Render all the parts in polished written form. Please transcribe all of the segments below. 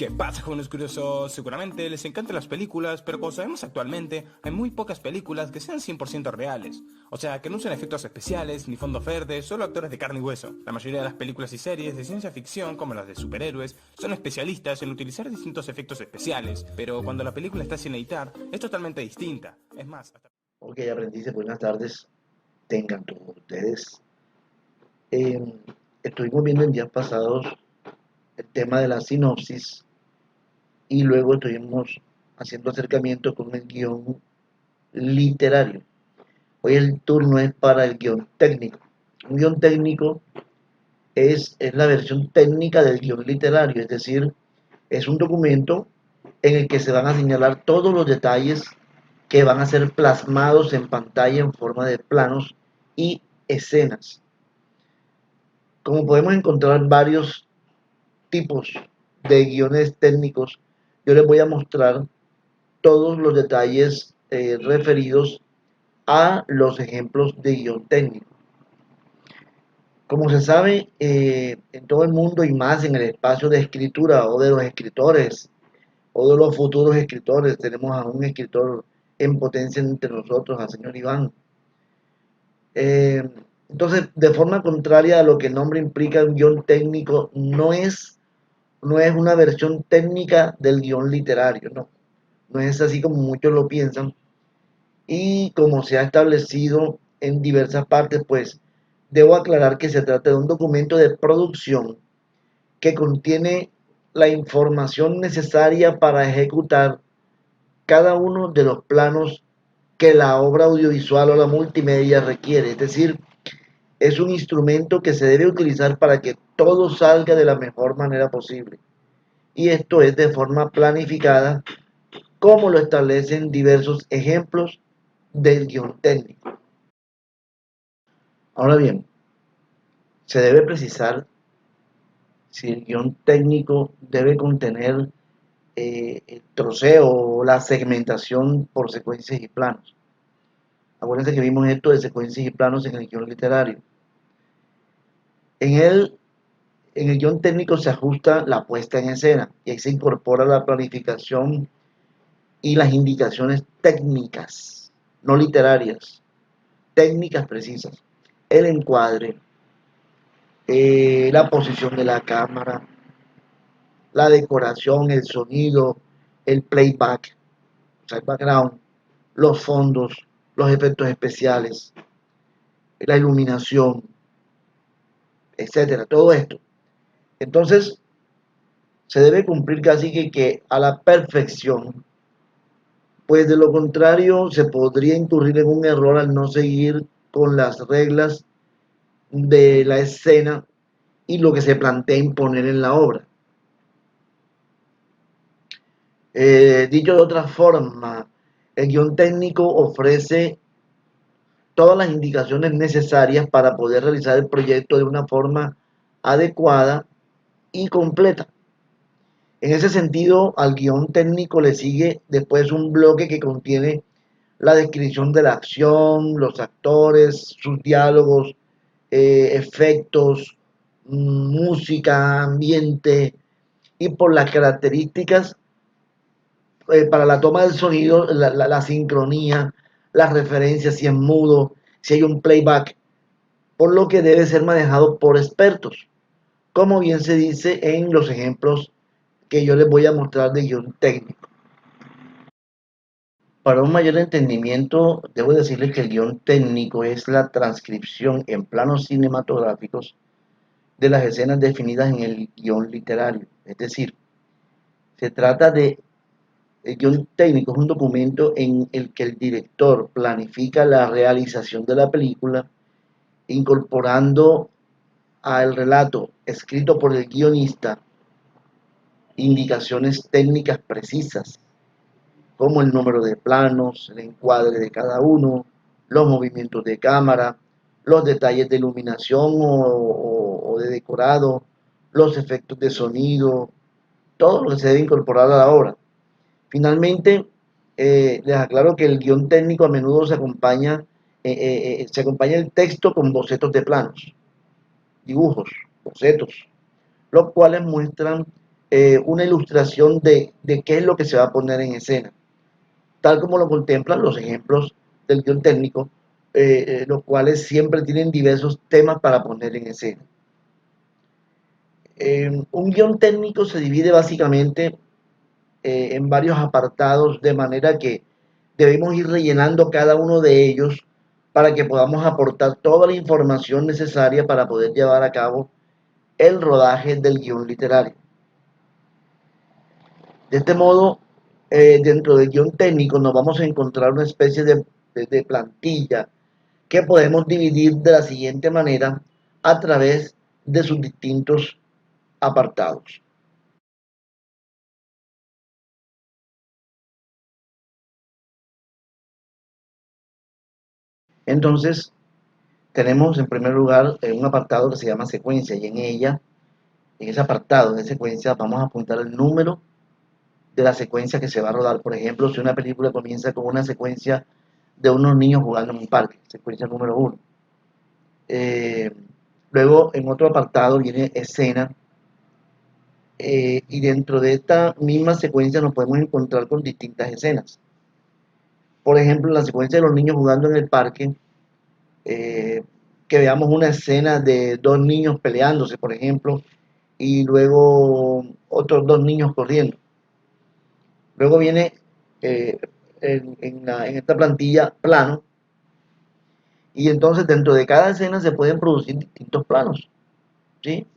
¿Qué pasa, jóvenes curiosos? Seguramente les encantan las películas, pero como sabemos actualmente, hay muy pocas películas que sean 100% reales. O sea, que no usen efectos especiales, ni fondos verdes, solo actores de carne y hueso. La mayoría de las películas y series de ciencia ficción, como las de superhéroes, son especialistas en utilizar distintos efectos especiales, pero cuando la película está sin editar, es totalmente distinta. Es más, hasta... Ok, aprendices, buenas tardes. Tengan todos ustedes. Estuvimos viendo en días pasados el tema de la sinopsis y luego estuvimos haciendo acercamiento con el guión literario. Hoy el turno es para el guión técnico. Un guión técnico es la versión técnica del guión literario, es decir, es un documento en el que se van a señalar todos los detalles que van a ser plasmados en pantalla en forma de planos y escenas. Como podemos encontrar varios tipos de guiones técnicos, yo les voy a mostrar todos los detalles referidos a los ejemplos de guión técnico. Como se sabe, en todo el mundo y más en el espacio de escritura o de los escritores o de los futuros escritores, tenemos a un escritor en potencia entre nosotros, al señor Iván. Eh, entonces, de forma contraria a lo que el nombre implica, un guión técnico no es una versión técnica del guión literario, no es así como muchos lo piensan. Y como se ha establecido en diversas partes, pues debo aclarar que se trata de un documento de producción que contiene la información necesaria para ejecutar cada uno de los planos que la obra audiovisual o la multimedia requiere. Es decir, es un instrumento que se debe utilizar para que todo salga de la mejor manera posible. Y esto es de forma planificada, como lo establecen diversos ejemplos del guión técnico. Ahora bien, se debe precisar si el guión técnico debe contener el troceo o la segmentación por secuencias y planos. Acuérdense que vimos esto de secuencias y planos en el guión literario. En el, en el guión técnico se ajusta la puesta en escena y ahí se incorpora la planificación y las indicaciones técnicas, no literarias, técnicas precisas. El encuadre, la posición de la cámara, la decoración, el sonido, el playback, o sea, el background, los fondos, los efectos especiales, la iluminación, etcétera, todo esto. Entonces, se debe cumplir casi que a la perfección, pues de lo contrario se podría incurrir en un error al no seguir con las reglas de la escena y lo que se plantea imponer en la obra. Dicho de otra forma, el guión técnico ofrece todas las indicaciones necesarias para poder realizar el proyecto de una forma adecuada y completa. En ese sentido, al guión técnico le sigue después un bloque que contiene la descripción de la acción, los actores, sus diálogos, efectos, música, ambiente, y por las características para la toma del sonido, la sincronía, las referencias, si es mudo, si hay un playback, por lo que debe ser manejado por expertos, como bien se dice en los ejemplos que yo les voy a mostrar de guión técnico. Para un mayor entendimiento, debo decirles que el guión técnico es la transcripción en planos cinematográficos de las escenas definidas en el guión literario. Es decir, se trata de el guión técnico es un documento en el que el director planifica la realización de la película, incorporando al relato escrito por el guionista indicaciones técnicas precisas, como el número de planos, el encuadre de cada uno, los movimientos de cámara, los detalles de iluminación o de decorado, los efectos de sonido, todo lo que se debe incorporar a la obra. Finalmente, les aclaro que el guión técnico a menudo se acompaña el texto con bocetos de planos, dibujos, bocetos, los cuales muestran una ilustración de qué es lo que se va a poner en escena, tal como lo contemplan los ejemplos del guión técnico, los cuales siempre tienen diversos temas para poner en escena. Un guión técnico se divide básicamente en varios apartados, de manera que debemos ir rellenando cada uno de ellos para que podamos aportar toda la información necesaria para poder llevar a cabo el rodaje del guión literario. De este modo, dentro del guión técnico nos vamos a encontrar una especie de plantilla que podemos dividir de la siguiente manera a través de sus distintos apartados. Entonces, tenemos en primer lugar un apartado que se llama secuencia y en ese apartado de secuencia, vamos a apuntar el número de la secuencia que se va a rodar. Por ejemplo, si una película comienza con una secuencia de unos niños jugando en un parque, secuencia número 1. Eh, Luego, en otro apartado viene escena, y dentro de esta misma secuencia nos podemos encontrar con distintas escenas. Por ejemplo, en la secuencia de los niños jugando en el parque, eh, que veamos una escena de dos niños peleándose, por ejemplo, y luego otros dos niños corriendo. Luego viene en esta plantilla plano, y entonces dentro de cada escena se pueden producir distintos planos, ¿sí?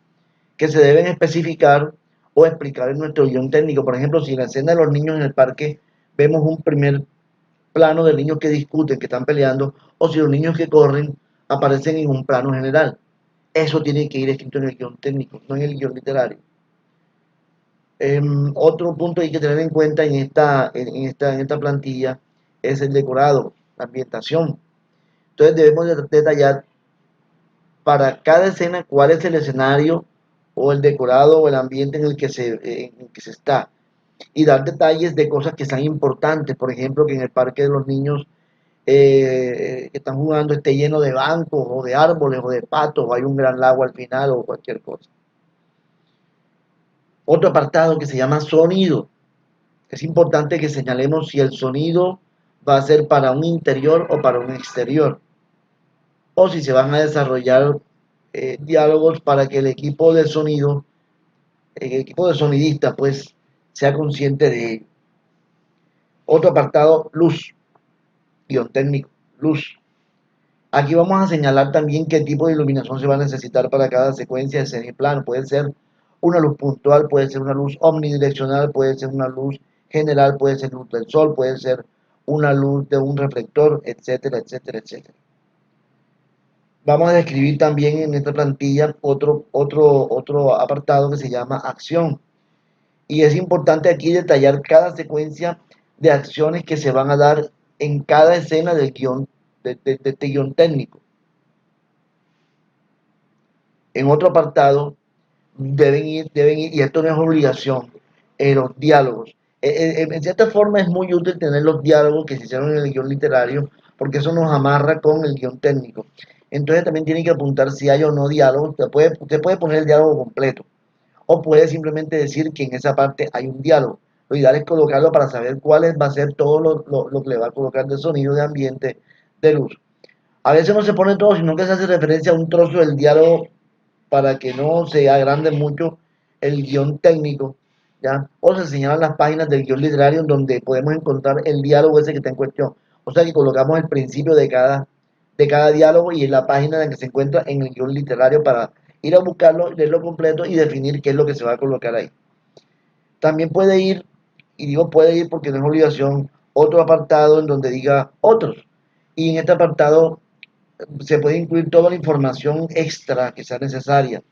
Que se deben especificar o explicar en nuestro guión técnico. Por ejemplo, si en la escena de los niños en el parque vemos un primer plano de niños que discuten, que están peleando, o si los niños que corren aparecen en un plano general. Eso tiene que ir escrito en el guión técnico, no en el guión literario. Otro punto que hay que tener en cuenta en esta plantilla es el decorado, la ambientación. Entonces debemos detallar para cada escena cuál es el escenario o el decorado o el ambiente en el que se está, y dar detalles de cosas que sean importantes. Por ejemplo, que en el parque de los niños que están jugando esté lleno de bancos o de árboles o de patos, o hay un gran lago al final o cualquier cosa. Otro apartado que se llama sonido. Es importante que señalemos si el sonido va a ser para un interior o para un exterior, o si se van a desarrollar diálogos para que el equipo de sonido, el equipo de sonidista, pues sea consciente de ello. Otro apartado, luz, guión técnico, luz. Aquí vamos a señalar también qué tipo de iluminación se va a necesitar para cada secuencia de escena y plano. Puede ser una luz puntual, puede ser una luz omnidireccional, puede ser una luz general, puede ser luz del sol, puede ser una luz de un reflector, etcétera, etcétera, etcétera. Vamos a describir también en esta plantilla otro apartado que se llama acción. Y es importante aquí detallar cada secuencia de acciones que se van a dar en cada escena del guión, de este guión técnico. En otro apartado deben ir, y esto no es obligación, los diálogos. En cierta forma es muy útil tener los diálogos que se hicieron en el guión literario, porque eso nos amarra con el guión técnico. Entonces también tiene que apuntar si hay o no diálogos. Usted puede poner el diálogo completo, o puede simplemente decir que en esa parte hay un diálogo. Lo ideal es colocarlo para saber cuál va a ser todo lo que le va a colocar de sonido, de ambiente, de luz. A veces no se pone todo, sino que se hace referencia a un trozo del diálogo para que no se agrande mucho el guión técnico, ¿ya? O se señalan las páginas del guión literario en donde podemos encontrar el diálogo ese que está en cuestión. O sea que colocamos el principio de cada diálogo y en la página en la que se encuentra en el guión literario para ir a buscarlo, leerlo completo y definir qué es lo que se va a colocar ahí. También puede ir, y digo puede ir porque no es obligación, otro apartado en donde diga otros. Y en este apartado se puede incluir toda la información extra que sea necesaria,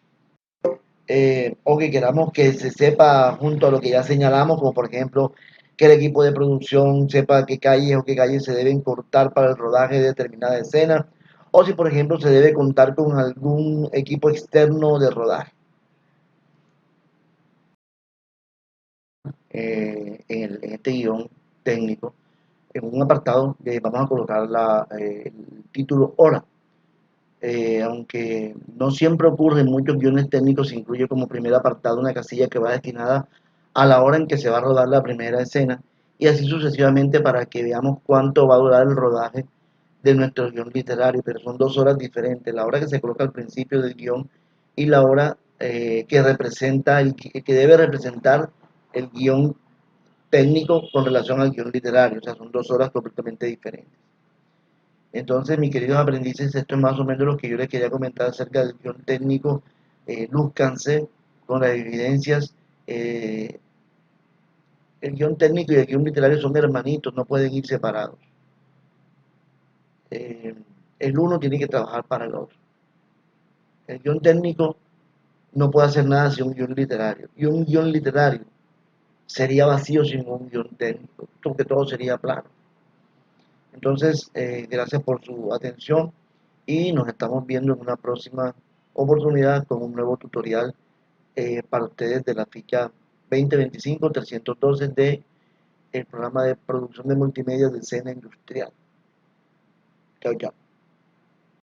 o que queramos que se sepa junto a lo que ya señalamos, como por ejemplo que el equipo de producción sepa qué calles o qué calles se deben cortar para el rodaje de determinada escena, o si por ejemplo se debe contar con algún equipo externo de rodaje. En este guión técnico, en un apartado vamos a colocar el título hora. aunque no siempre ocurre en muchos guiones técnicos, se incluye como primer apartado una casilla que va destinada a la hora en que se va a rodar la primera escena, y así sucesivamente para que veamos cuánto va a durar el rodaje de nuestro guión literario, pero son 2 horas diferentes, la hora que se coloca al principio del guión y la hora que representa, que debe representar el guión técnico con relación al guión literario, o sea, son 2 horas completamente diferentes. Entonces, mis queridos aprendices, esto es más o menos lo que yo les quería comentar acerca del guión técnico. Lúzcanse con las evidencias. eh, el guión técnico y el guión literario son hermanitos, no pueden ir separados. Eh, el uno tiene que trabajar para el otro. El guión técnico no puede hacer nada sin un guión literario. Y un guión literario sería vacío sin un guión técnico, porque todo sería plano. Entonces, gracias por su atención y nos estamos viendo en una próxima oportunidad con un nuevo tutorial para ustedes de la ficha 2025-312 de el programa de producción de multimedia de Escena Industrial. Chao, chao.